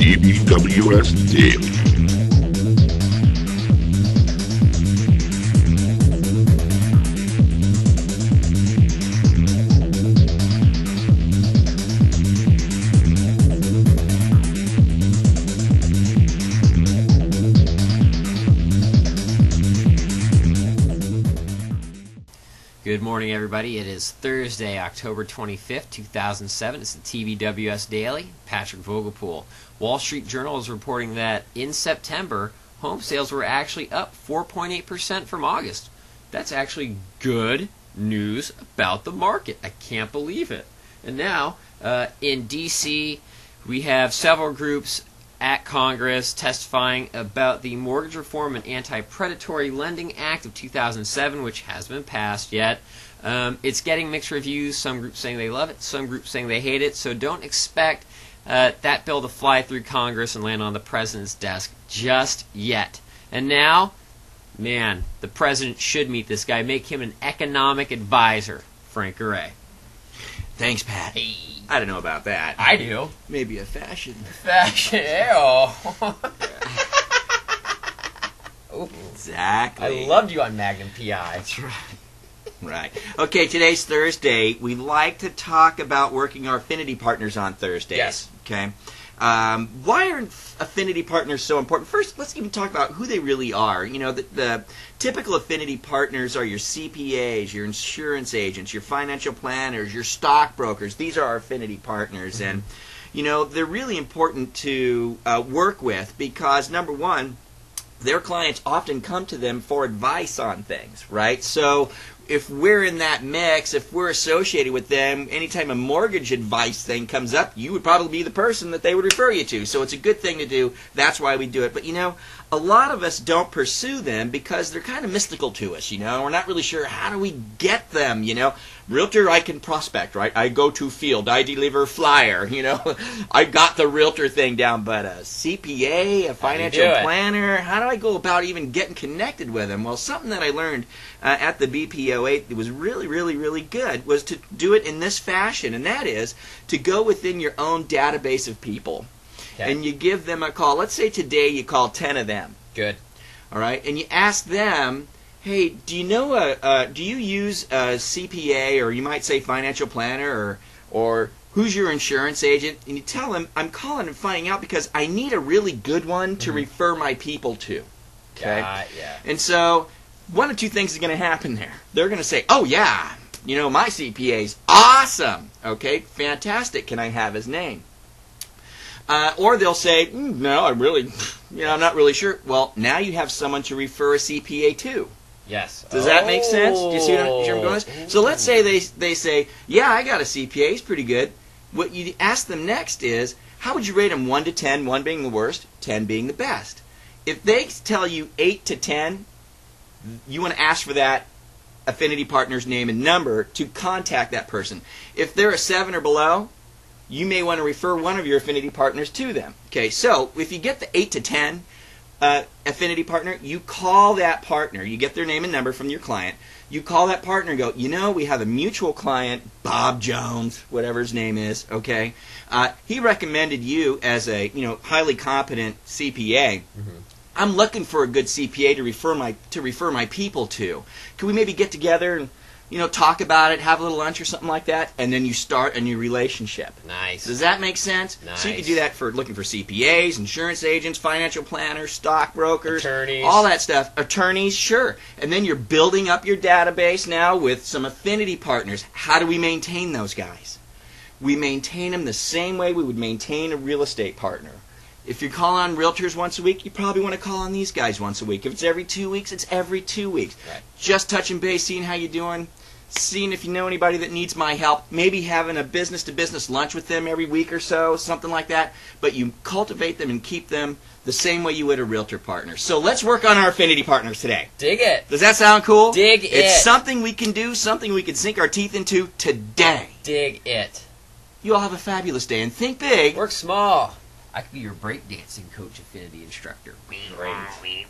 TBWS Daily. Good morning, everybody. It is Thursday, October 25th, 2007. It's the TBWS Daily. Patrick Vogelpool. Wall Street Journal is reporting that in September, home sales were actually up 4.8% from August. That's actually good news about the market. I can't believe it. And now, in D.C., we have several groups at Congress testifying about the Mortgage Reform and Anti-Predatory Lending Act of 2007, which hasn't been passed yet. It's getting mixed reviews, some groups saying they love it, some groups saying they hate it, so don't expect that bill to fly through Congress and land on the president's desk just yet. And now, man, the president should meet this guy, make him an economic advisor, Frank Garay. Thanks, Pat. Hey. I don't know about that. I do. Maybe a fashion. Fashion, ew. Exactly. I loved you on Magnum PI. That's right. Right. Okay, today's Thursday. We like to talk about working our affinity partners on Thursdays. Yes. Okay. Why are affinity partners so important? First, let's even talk about who they really are. You know, the typical affinity partners are your CPAs, your insurance agents, your financial planners, your stockbrokers. These are our affinity partners. And, you know, they're really important to work with because, number one, their clients often come to them for advice on things, right? So if we're in that mix, if we're associated with them, anytime a mortgage advice thing comes up, you would probably be the person that they would refer you to. So it's a good thing to do. That's why we do it. But, you know, a lot of us don't pursue them because they're kind of mystical to us, you know. We're not really sure how do we get them, you know. Realtor, I can prospect, right? I go to field. I deliver flyer, you know. I got the realtor thing down. But a CPA, a financial planner, how do I go about even getting connected with them? Well, something that I learned at the BPO8 that was really, really, really good was to do it in this fashion, and that is to go within your own database of people. Okay. And you give them a call. Let's say today you call 10 of them. Good. All right, and you ask them, hey, do you know do you use a CPA, or you might say financial planner, or who's your insurance agent? And you tell them, I'm calling and finding out because I need a really good one to refer my people to. Okay. Yeah. And so one of two things is going to happen there. They're going to say, oh yeah, you know, my CPA's awesome. Okay, fantastic. Can I have his name? Or they'll say, no, I'm not really sure. Well, now you have someone to refer a CPA to. Yes. Does that make sense? Do you see where I'm going with this? So let's say they say, yeah, I got a CPA. He's pretty good. What you ask them next is, how would you rate him 1 to 10, 1 being the worst, 10 being the best? If they tell you 8 to 10, you want to ask for that affinity partner's name and number to contact that person. If they're a 7 or below, you may want to refer one of your affinity partners to them. Okay, so if you get the 8 to 10 affinity partner, you call that partner. You get their name and number from your client. You call that partner and go, you know, we have a mutual client, Bob Jones, whatever his name is, okay? He recommended you as a, you know, highly competent CPA. I'm looking for a good CPA to refer my people to. Can we maybe get together and, you know, talk about it, have a little lunch or something like that, and then you start a new relationship? Nice. Does that make sense? Nice. So you can do that for looking for CPAs, insurance agents, financial planners, stockbrokers, attorneys, all that stuff. Attorneys, sure. And then you're building up your database now with some affinity partners. How do we maintain those guys? We maintain them the same way we would maintain a real estate partner. If you call on realtors once a week, you probably want to call on these guys once a week. If it's every 2 weeks, it's every 2 weeks. Right. Just touching base, seeing how you're doing, seeing if you know anybody that needs my help, maybe having a business-to-business lunch with them every week or so, something like that. But you cultivate them and keep them the same way you would a realtor partner. So let's work on our affinity partners today. Dig it. Does that sound cool? Dig it. It's something we can do, something we can sink our teeth into today. Dig it. You all have a fabulous day, and think big. Work small. I could be your breakdancing coach affinity instructor. Great.